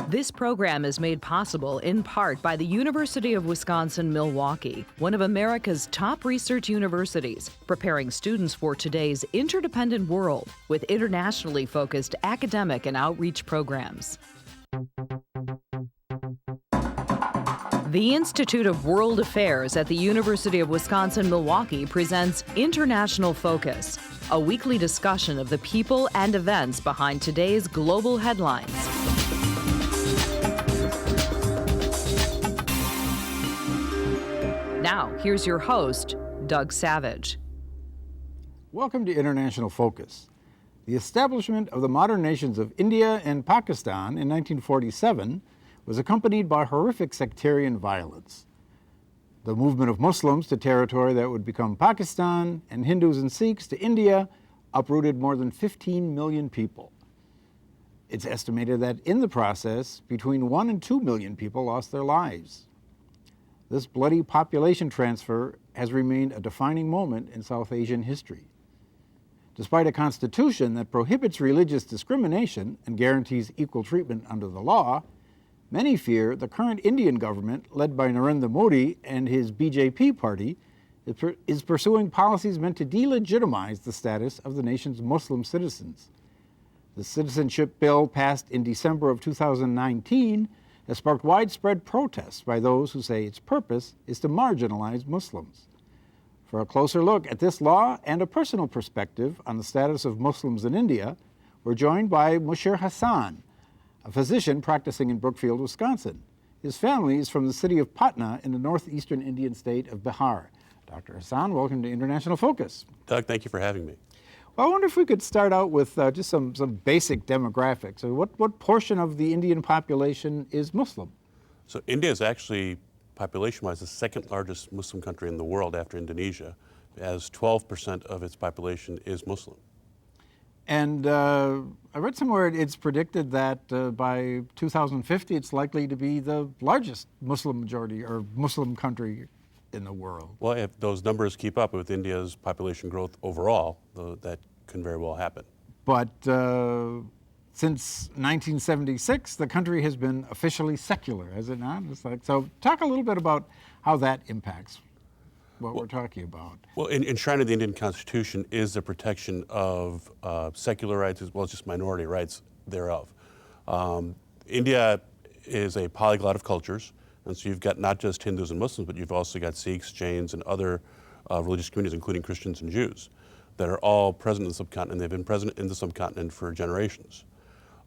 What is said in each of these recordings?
This program is made possible in part by the University of Wisconsin-Milwaukee, one of America's top research universities, preparing students for today's interdependent world with internationally focused academic and outreach programs. The Institute of World Affairs at the University of Wisconsin-Milwaukee presents International Focus, a weekly discussion of the people and events behind today's global headlines. Now, here's your host, Doug Savage. Welcome to International Focus. The establishment of the modern nations of India and Pakistan in 1947 was accompanied by horrific sectarian violence. The movement of Muslims to territory that would become Pakistan and Hindus and Sikhs to India uprooted more than 15 million people. It's estimated that in the process, between 1 and 2 million people lost their lives. This bloody population transfer has remained a defining moment in South Asian history. Despite a constitution that prohibits religious discrimination and guarantees equal treatment under the law, many fear the current Indian government, led by Narendra Modi and his BJP party, is pursuing policies meant to delegitimize the status of the nation's Muslim citizens. The Citizenship bill passed in December of 2019 has sparked widespread protests by those who say its purpose is to marginalize Muslims. For a closer look at this law and a personal perspective on the status of Muslims in India, we're joined by Mushir Hassan, a physician practicing in Brookfield, Wisconsin. His family is from the city of Patna in the northeastern Indian state of Bihar. Dr. Hassan, welcome to International Focus. Doug, thank you for having me. Well, I wonder if we could start out with just some basic demographics. So what portion of the Indian population is Muslim? So India is actually, population-wise, the second largest Muslim country in the world after Indonesia, as 12% of its population is Muslim. And I read somewhere it's predicted that by 2050 it's likely to be the largest Muslim majority or Muslim country in the world. Well, if those numbers keep up with India's population growth overall, that can very well happen. But since 1976, the country has been officially secular, has it not? So talk a little bit about how that impacts what we're talking about. Well, enshrined in the Indian Constitution is the protection of secular rights as well as just minority rights thereof. India is a polyglot of cultures, and so you've got not just Hindus and Muslims, but you've also got Sikhs, Jains, and other religious communities, including Christians and Jews, that are all present in the subcontinent. They've been present in the subcontinent for generations.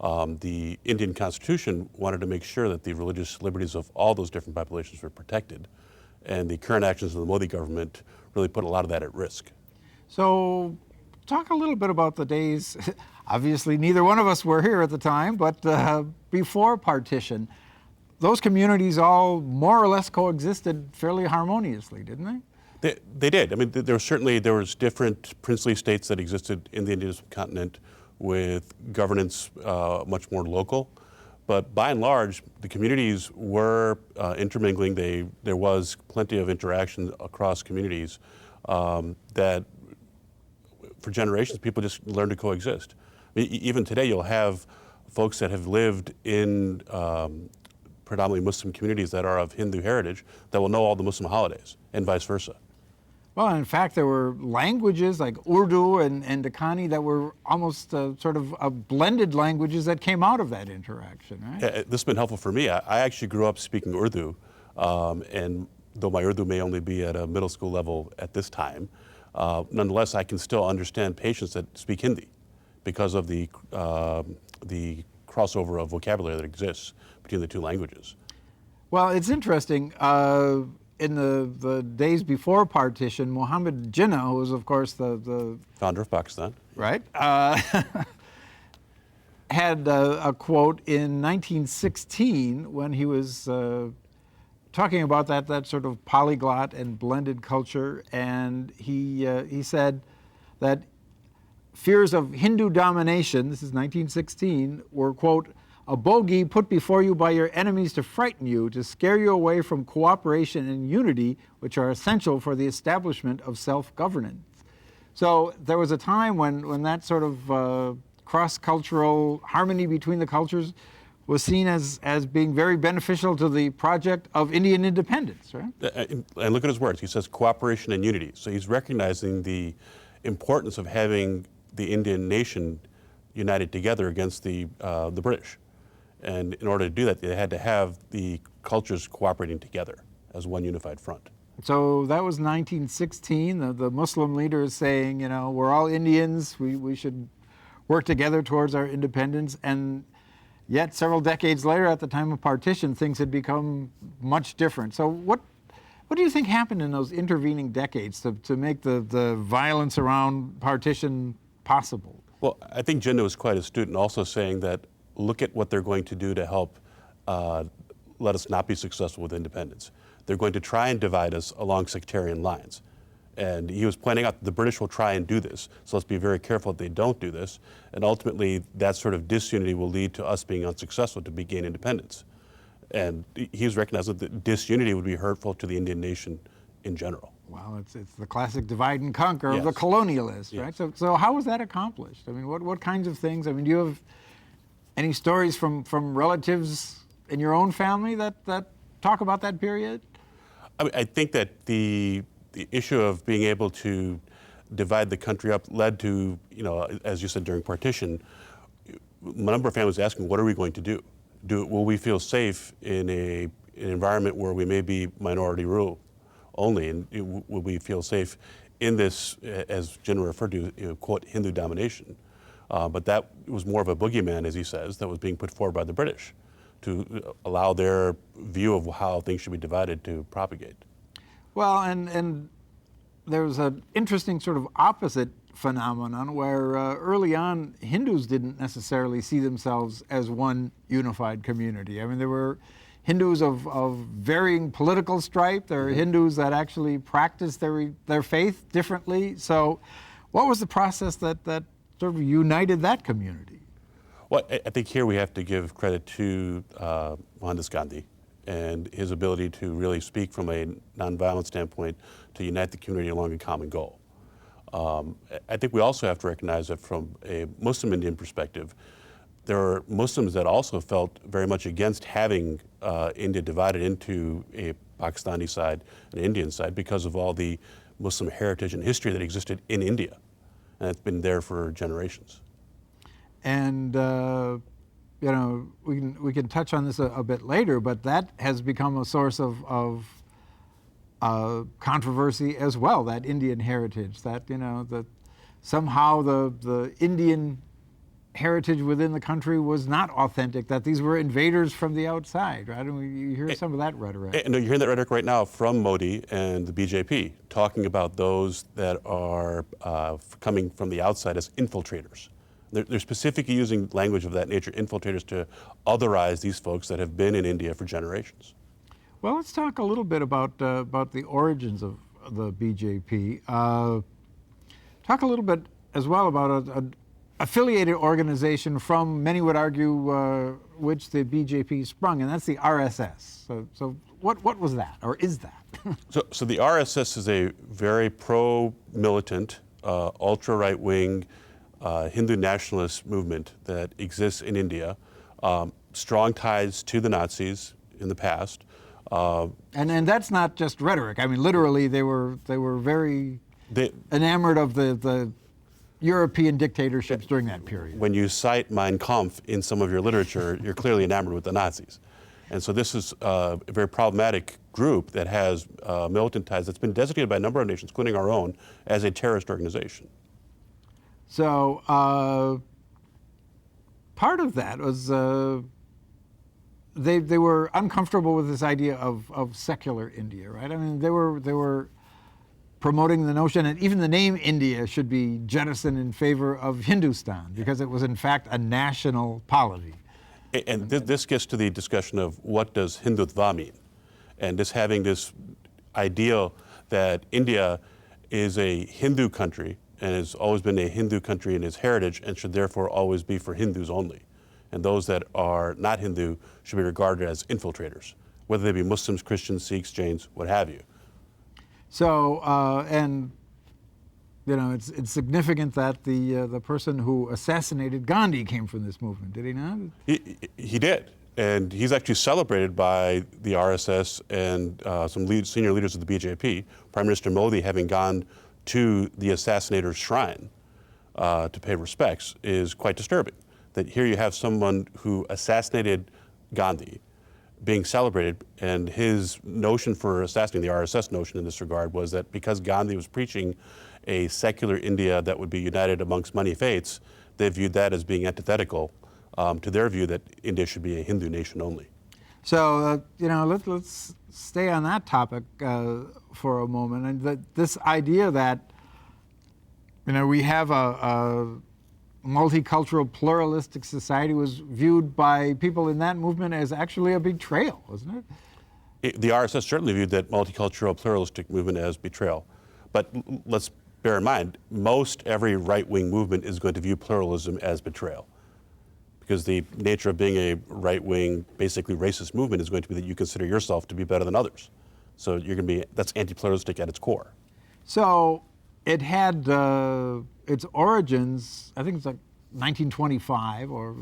The Indian Constitution wanted to make sure that the religious liberties of all those different populations were protected, and the current actions of the Modi government really put a lot of that at risk. So talk a little bit about the days, obviously neither one of us were here at the time, but before partition, those communities all more or less coexisted fairly harmoniously, didn't they? They did. I mean, there was different princely states that existed in the Indian subcontinent with governance much more local. But by and large, the communities were intermingling. There was plenty of interaction across communities that for generations people just learned to coexist. I mean, even today you'll have folks that have lived in predominantly Muslim communities that are of Hindu heritage that will know all the Muslim holidays and vice versa. Well, in fact, there were languages like Urdu and Dakani that were almost sort of blended languages that came out of that interaction, right? Yeah, this has been helpful for me. I actually grew up speaking Urdu, and though my Urdu may only be at a middle school level at this time, nonetheless, I can still understand patients that speak Hindi because of the crossover of vocabulary that exists between the two languages. Well, it's interesting. In the days before partition, Muhammad Jinnah, who was, of course, the founder of Pakistan, right, had a quote in 1916 when he was talking about that sort of polyglot and blended culture, and he said that fears of Hindu domination, this is 1916, were, quote, a bogey put before you by your enemies to frighten you, to scare you away from cooperation and unity, which are essential for the establishment of self-governance. So there was a time when that sort of cross-cultural harmony between the cultures was seen as being very beneficial to the project of Indian independence, right? And look at his words. He says cooperation and unity. So he's recognizing the importance of having the Indian nation united together against the British. And in order to do that, they had to have the cultures cooperating together as one unified front. So that was 1916. The Muslim leaders saying, you know, we're all Indians. We should work together towards our independence. And yet, several decades later, at the time of partition, things had become much different. So what do you think happened in those intervening decades to make the violence around partition possible? Well, I think Jinnah was quite astute in also saying that look at what they're going to do to help let us not be successful with independence. They're going to try and divide us along sectarian lines. And he was pointing out that the British will try and do this, so let's be very careful that they don't do this. And ultimately, that sort of disunity will lead to us being unsuccessful to gain independence. And he was recognizing that disunity would be hurtful to the Indian nation in general. Well, it's the classic divide and conquer of Yes. the colonialists, Yes. right? So how was that accomplished? I mean, what kinds of things? I mean, do you have any stories from relatives in your own family that talk about that period? I mean, I think that the issue of being able to divide the country up led to, you know, as you said during partition, a number of families asking, what are we going to do? Will we feel safe in an environment where we may be minority rule only? And will we feel safe in this, as Jinnah referred to, you know, quote, Hindu domination? But that was more of a boogeyman, as he says, that was being put forward by the British to allow their view of how things should be divided to propagate. Well, and there's an interesting sort of opposite phenomenon where early on Hindus didn't necessarily see themselves as one unified community. I mean, there were Hindus of varying political stripe. There are Hindus that actually practiced their faith differently. So what was the process that sort of united that community? Well, I think here we have to give credit to Mohandas Gandhi and his ability to really speak from a nonviolent standpoint to unite the community along a common goal. I think we also have to recognize that from a Muslim Indian perspective, there are Muslims that also felt very much against having India divided into a Pakistani side and an Indian side because of all the Muslim heritage and history that existed in India. And it's been there for generations. And you know, we can touch on this a bit later, but that has become a source of controversy as well. That Indian heritage, that, you know, that somehow the Indian heritage within the country was not authentic. That these were invaders from the outside, right? And you hear some of that rhetoric. And you're hearing that rhetoric right now from Modi and the BJP, talking about those that are coming from the outside as infiltrators. They're specifically using language of that nature, infiltrators, to otherize these folks that have been in India for generations. Well, let's talk a little bit about the origins of the BJP. Talk a little bit as well about an affiliated organization from, many would argue, which the BJP sprung, and that's the RSS. So what was that, or is that? So the RSS is a very pro-militant, ultra-right-wing, Hindu nationalist movement that exists in India, strong ties to the Nazis in the past. And that's not just rhetoric. I mean, literally, they were very enamored of the European dictatorships during that period. When you cite Mein Kampf in some of your literature, you're clearly enamored with the Nazis. And so this is a very problematic group that has militant ties that's been designated by a number of nations, including our own, as a terrorist organization. So part of that was they were uncomfortable with this idea of secular India, right? I mean, they were promoting the notion that even the name India should be jettisoned in favor of Hindustan because it was in fact a national polity. And this gets to the discussion of what does Hindutva mean, and just having this ideal that India is a Hindu country and has always been a Hindu country in its heritage and should therefore always be for Hindus only. And those that are not Hindu should be regarded as infiltrators, whether they be Muslims, Christians, Sikhs, Jains, what have you. So, and you know, it's significant that the person who assassinated Gandhi came from this movement, did he not? He did. And he's actually celebrated by the RSS and some senior leaders of the BJP. Prime Minister Modi having gone to the assassinator's shrine to pay respects is quite disturbing. That here you have someone who assassinated Gandhi being celebrated, and his notion for assassinating, the RSS notion in this regard, was that because Gandhi was preaching a secular India that would be united amongst many faiths, they viewed that as being antithetical to their view that India should be a Hindu nation only. So, let's stay on that topic for a moment. And this idea that, we have a multicultural, pluralistic society was viewed by people in that movement as actually a betrayal, wasn't it? The RSS certainly viewed that multicultural, pluralistic movement as betrayal. But let's bear in mind, most every right-wing movement is going to view pluralism as betrayal. Because the nature of being a right-wing, basically racist movement is going to be that you consider yourself to be better than others. So you're going to be, that's anti-pluralistic at its core. So it had its origins, I think it's like 1925 or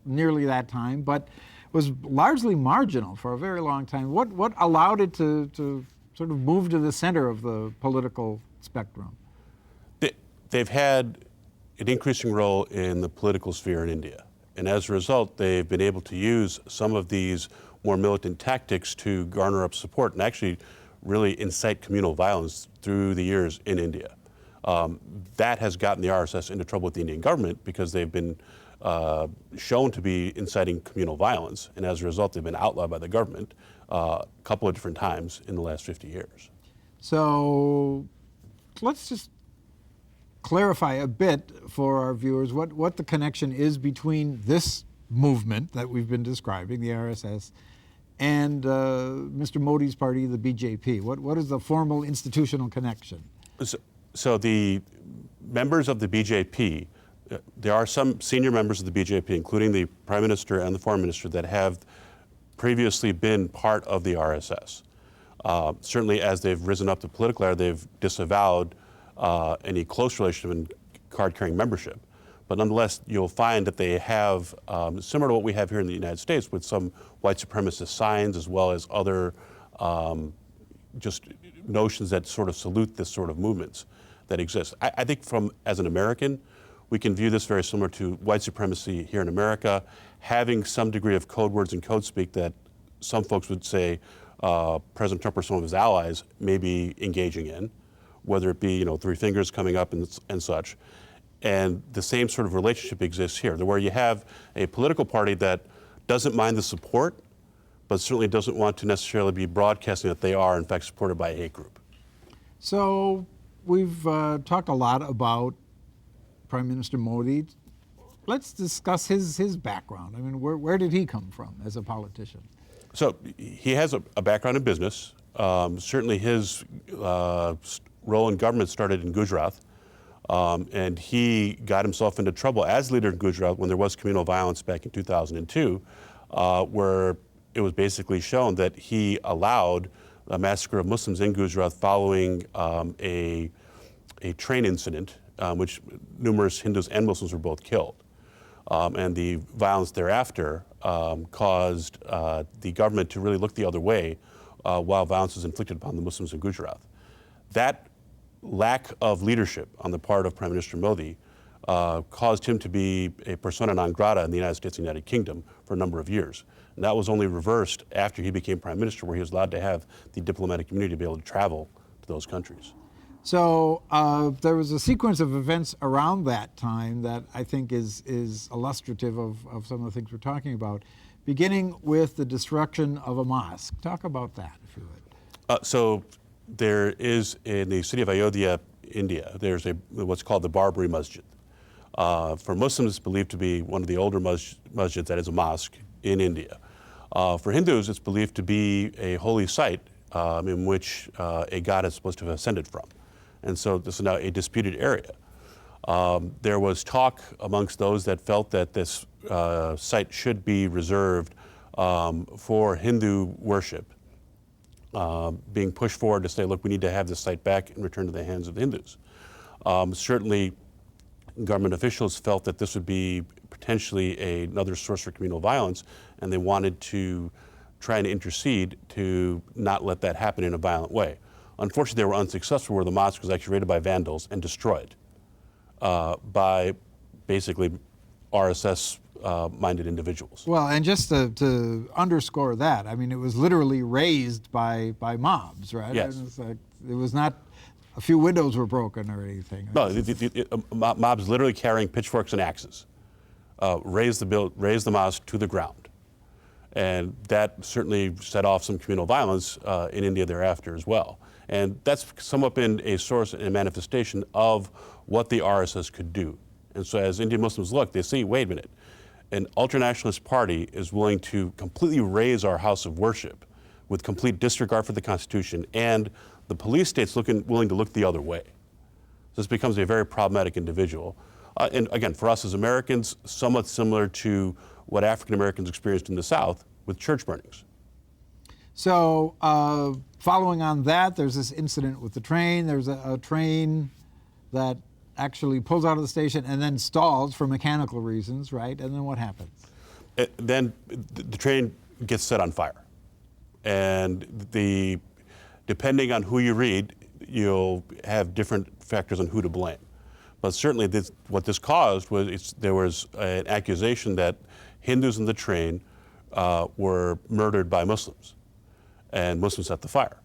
nearly that time, but was largely marginal for a very long time. What allowed it to sort of move to the center of the political spectrum? They've had an increasing role in the political sphere in India. And as a result, they've been able to use some of these more militant tactics to garner up support and actually really incite communal violence through the years in India. That has gotten the RSS into trouble with the Indian government because they've been shown to be inciting communal violence. And as a result, they've been outlawed by the government a couple of different times in the last 50 years. So let's just clarify a bit for our viewers what the connection is between this movement that we've been describing, the RSS, and Mr. Modi's party, the BJP. What is the formal institutional connection? So the members of the BJP, there are some senior members of the BJP, including the Prime Minister and the Foreign Minister, that have previously been part of the RSS. Certainly as they've risen up the political ladder, they've disavowed any close relationship and card-carrying membership. But nonetheless, you'll find that they have, similar to what we have here in the United States, with some white supremacist signs as well as other just notions that sort of salute this sort of movements that exist. I think as an American, we can view this very similar to white supremacy here in America, having some degree of code words and code speak that some folks would say President Trump or some of his allies may be engaging in, whether it be, three fingers coming up and such. And the same sort of relationship exists here, where you have a political party that doesn't mind the support, but certainly doesn't want to necessarily be broadcasting that they are, in fact, supported by a hate group. So we've talked a lot about Prime Minister Modi. Let's discuss his background. I mean, where did he come from as a politician? So he has a background in business. Certainly his role in government started in Gujarat, and he got himself into trouble as leader in Gujarat when there was communal violence back in 2002, where it was basically shown that he allowed a massacre of Muslims in Gujarat following a train incident, which numerous Hindus and Muslims were both killed. And the violence thereafter caused the government to really look the other way while violence was inflicted upon the Muslims in Gujarat. That lack of leadership on the part of Prime Minister Modi caused him to be a persona non grata in the United States and United Kingdom for a number of years. And that was only reversed after he became Prime Minister, where he was allowed to have the diplomatic immunity to be able to travel to those countries. So there was a sequence of events around that time that I think is illustrative of some of the things we're talking about, beginning with the destruction of a mosque. Talk about that, if you would. So there is, in the city of Ayodhya, India, there's what's called the Barbary Masjid. For Muslims, it's believed to be one of the older masjids, that is a mosque, in India. For Hindus, it's believed to be a holy site in which a god is supposed to have ascended from. And so this is now a disputed area. There was talk amongst those that felt that this site should be reserved for Hindu worship, being pushed forward to say, look, we need to have this site back and return to the hands of the Hindus. Certainly, government officials felt that this would be potentially another source for communal violence, and they wanted to try and intercede to not let that happen in a violent way. Unfortunately, they were unsuccessful, where the mosque was actually raided by vandals and destroyed by basically RSS-minded individuals. Well, and just to underscore that, I mean, it was literally razed by mobs, right? Yes. It was not a few windows were broken or anything. No, mobs literally carrying pitchforks and axes razed the mosque to the ground. And that certainly set off some communal violence in India thereafter as well. And that's somewhat been a source and a manifestation of what the RSS could do. And so as Indian Muslims look, they see, wait a minute, an ultranationalist party is willing to completely raze our house of worship with complete disregard for the Constitution, and the police state's willing to look the other way. This becomes a very problematic individual. And again, for us as Americans, somewhat similar to what African Americans experienced in the South with church burnings. So following on that, there's this incident with the train. There's a train that actually pulls out of the station and then stalls for mechanical reasons, right? And then what happens? Then the train gets set on fire. And depending on who you read, you'll have different factors on who to blame. But certainly what this caused was there was an accusation that Hindus in the train were murdered by Muslims, and Muslims set the fire.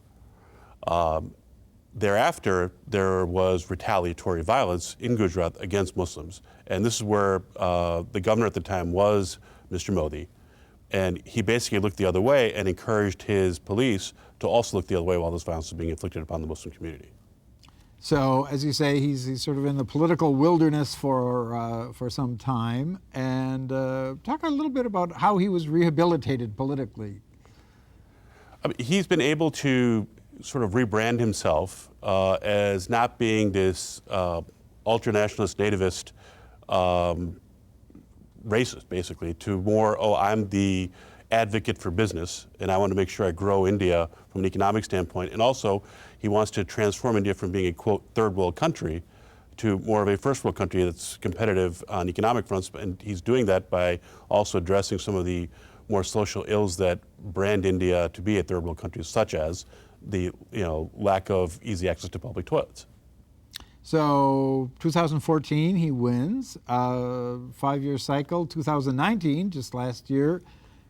Thereafter, there was retaliatory violence in Gujarat against Muslims. And this is where the governor at the time was Mr. Modi. And he basically looked the other way and encouraged his police to also look the other way while this violence was being inflicted upon the Muslim community. So, as you say, he's sort of in the political wilderness for some time. And talk a little bit about how he was rehabilitated politically. I mean, he's been able to sort of rebrand himself as not being this ultranationalist, nativist, racist, basically, to more, I'm the advocate for business, and I want to make sure I grow India from an economic standpoint. And also, he wants to transform India from being a, quote, third world country to more of a first world country that's competitive on economic fronts. And he's doing that by also addressing some of the more social ills that brand India to be a third world country, such as the lack of easy access to public toilets. So 2014, he wins, 5-year cycle. 2019, just last year,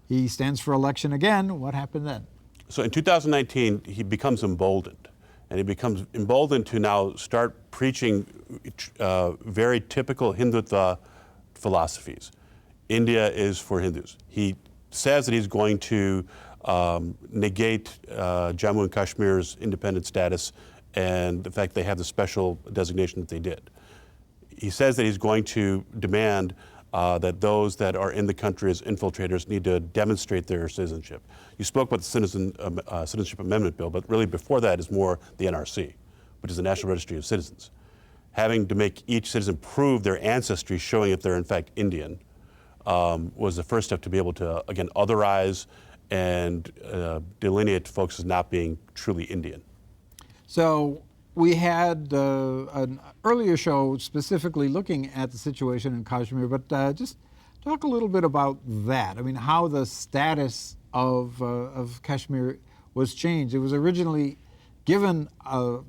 he stands for election again. What happened then? So in 2019, he becomes emboldened. And he becomes emboldened to now start preaching very typical Hindutva philosophies. India is for Hindus. He says that he's going to negate Jammu and Kashmir's independent status and the fact they have the special designation that they did. He says that he's going to demand that those that are in the country as infiltrators need to demonstrate their citizenship. You spoke about the Citizenship Amendment Bill, but really before that is more the NRC, which is the National Registry of Citizens. Having to make each citizen prove their ancestry, showing that they're in fact Indian, was the first step to be able to, again, otherize and delineate folks as not being truly Indian. So we had an earlier show specifically looking at the situation in Kashmir, but just talk a little bit about that. I mean, how the status of Kashmir was changed. It was originally given a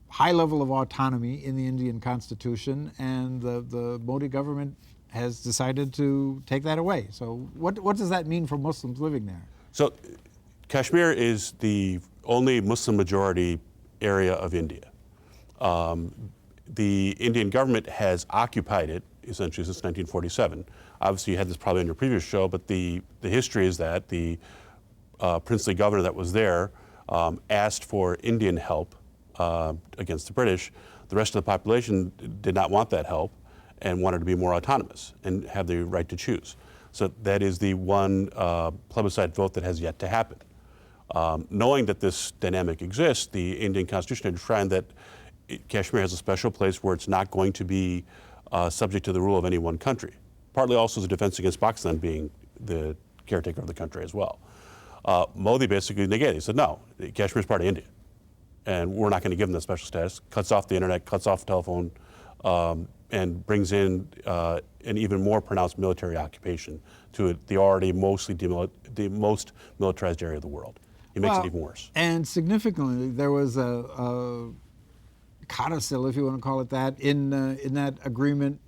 high level of autonomy in the Indian Constitution, and the Modi government has decided to take that away. So what does that mean for Muslims living there? So Kashmir is the only Muslim majority area of India. The Indian government has occupied it essentially since 1947. Obviously, you had this probably in your previous show, but the history is that the princely governor that was there asked for Indian help against the British. The rest of the population did not want that help and wanted to be more autonomous and have the right to choose. So that is the one plebiscite vote that has yet to happen. Knowing that this dynamic exists, the Indian Constitution had enshrined that Kashmir has a special place where it's not going to be subject to the rule of any one country. Partly also as a defense against Pakistan being the caretaker of the country as well. Modi basically negated it. He said, no, Kashmir is part of India, and we're not going to give them that special status. Cuts off the internet, cuts off telephone, and brings in an even more pronounced military occupation to the already the most militarized area of the world. He makes it even worse. And significantly, there was a codicil, if you want to call it that, in that agreement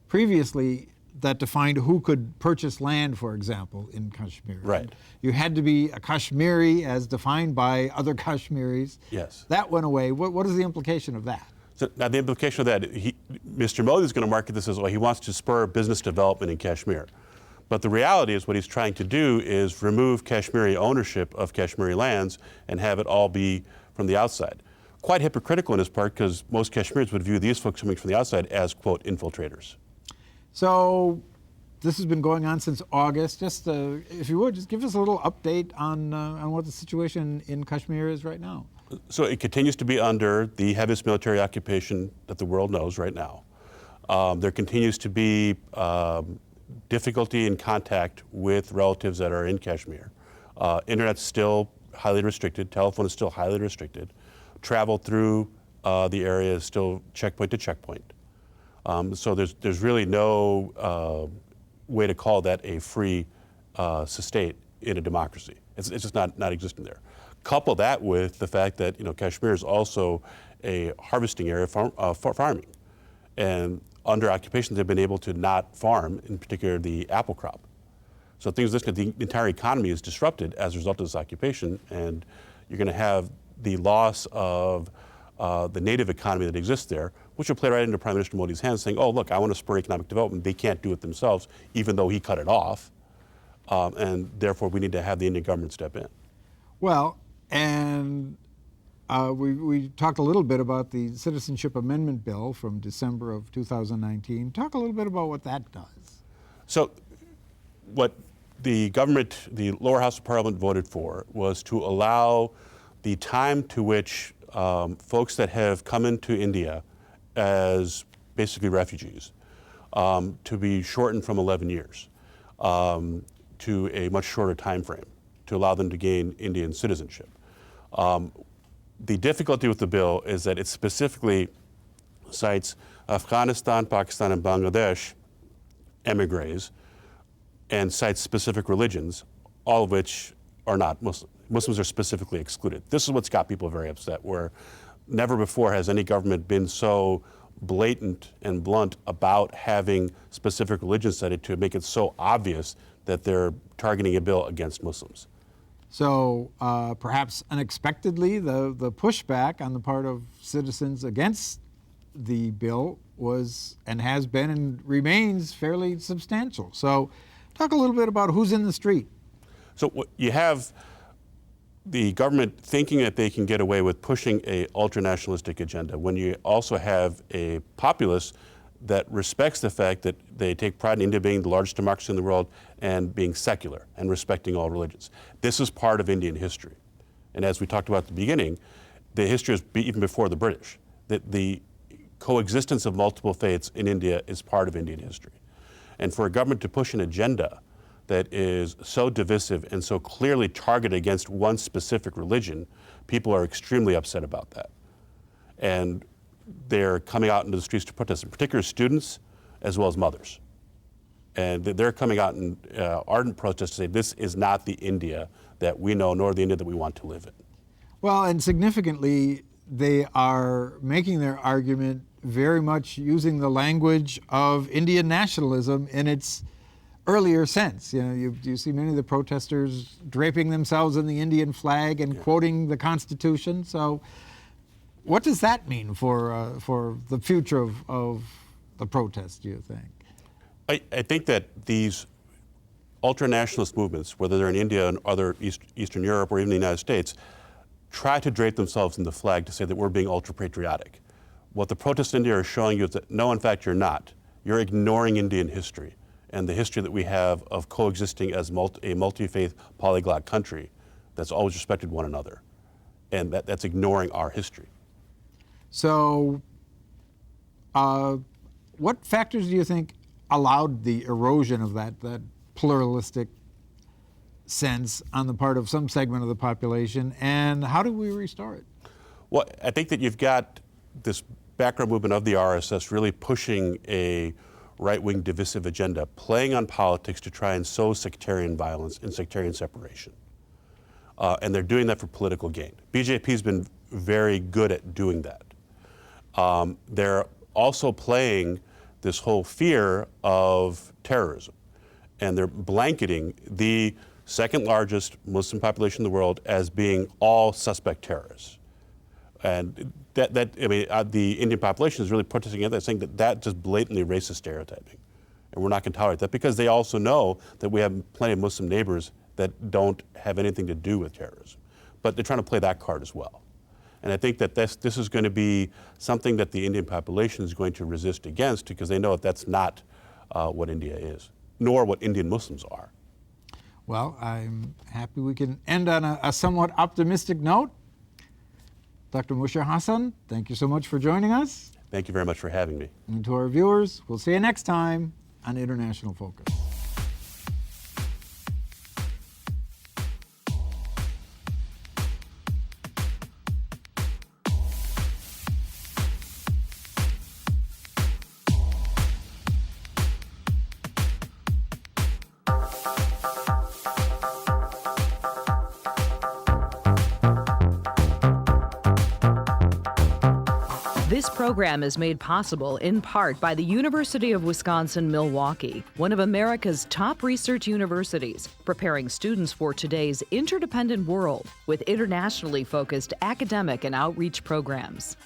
previously that defined who could purchase land, for example, in Kashmir. Right. You had to be a Kashmiri as defined by other Kashmiris. Yes. That went away. What is the implication of that? So now the implication of that, Mr. Modi is going to market this as, well, he wants to spur business development in Kashmir. But the reality is what he's trying to do is remove Kashmiri ownership of Kashmiri lands and have it all be from the outside. Quite hypocritical on his part, because most Kashmiris would view these folks coming from the outside as, quote, infiltrators. So this has been going on since August. Just, if you would, just give us a little update on what the situation in Kashmir is right now. So it continues to be under the heaviest military occupation that the world knows right now. There continues to be difficulty in contact with relatives that are in Kashmir. Internet's still highly restricted. Telephone is still highly restricted. Travel through the area is still checkpoint to checkpoint. So there's really no way to call that a free state in a democracy. It's just not existing there. Couple that with the fact that Kashmir is also a harvesting area for farming, and under occupation they've been able to not farm, in particular the apple crop. So things like this, the entire economy is disrupted as a result of this occupation, and you're going to have the loss of the native economy that exists there, which will play right into Prime Minister Modi's hands, saying, oh, look, I want to spur economic development. They can't do it themselves, even though he cut it off, and therefore we need to have the Indian government step in. Well, and we talked a little bit about the Citizenship Amendment Bill from December of 2019. Talk a little bit about what that does. So what the government, the lower house of parliament voted for was to allow the time to which folks that have come into India as basically refugees to be shortened from 11 years to a much shorter time frame to allow them to gain Indian citizenship. The difficulty with the bill is that it specifically cites Afghanistan, Pakistan, and Bangladesh emigres, and cites specific religions, all of which are not Muslim. Muslims are specifically excluded. This is what's got people very upset, where never before has any government been so blatant and blunt about having specific religions cited to make it so obvious that they're targeting a bill against Muslims. So perhaps unexpectedly, the pushback on the part of citizens against the bill was and has been and remains fairly substantial. So talk a little bit about who's in the street. So you have the government thinking that they can get away with pushing a ultra-nationalistic agenda when you also have a populace that respects the fact that they take pride in India being the largest democracy in the world and being secular and respecting all religions. This is part of Indian history. And as we talked about at the beginning, the history is even before the British. That the coexistence of multiple faiths in India is part of Indian history. And for a government to push an agenda that is so divisive and so clearly targeted against one specific religion, people are extremely upset about that. And they're coming out into the streets to protest, in particular students as well as mothers. And they're coming out in ardent protest to say this is not the India that we know, nor the India that we want to live in. Well, and significantly, they are making their argument very much using the language of Indian nationalism in its earlier sense. You see many of the protesters draping themselves in the Indian flag and quoting the Constitution. So what does that mean for the future of the protest, do you think? I think that these ultra-nationalist movements, whether they're in India and other Eastern Europe or even the United States, try to drape themselves in the flag to say that we're being ultra-patriotic. What the protests in India are showing you is that, no, in fact, you're not. You're ignoring Indian history and the history that we have of coexisting as a multi-faith polyglot country that's always respected one another. And that's ignoring our history. So what factors do you think allowed the erosion of that pluralistic sense on the part of some segment of the population, and how do we restore it? Well, I think that you've got this background movement of the RSS really pushing a right-wing divisive agenda, playing on politics to try and sow sectarian violence and sectarian separation. And they're doing that for political gain. BJP's been very good at doing that. They're also playing this whole fear of terrorism. And they're blanketing the second largest Muslim population in the world as being all suspect terrorists. And the Indian population is really protesting against that, saying that that's just blatantly racist stereotyping. And we're not going to tolerate that because they also know that we have plenty of Muslim neighbors that don't have anything to do with terrorism. But they're trying to play that card as well. And I think that this is going to be something that the Indian population is going to resist against because they know that that's not what India is, nor what Indian Muslims are. Well, I'm happy we can end on a somewhat optimistic note. Dr. Mushir Hassan, thank you so much for joining us. Thank you very much for having me. And to our viewers, we'll see you next time on International Focus. This program is made possible in part by the University of Wisconsin-Milwaukee, one of America's top research universities, preparing students for today's interdependent world with internationally focused academic and outreach programs.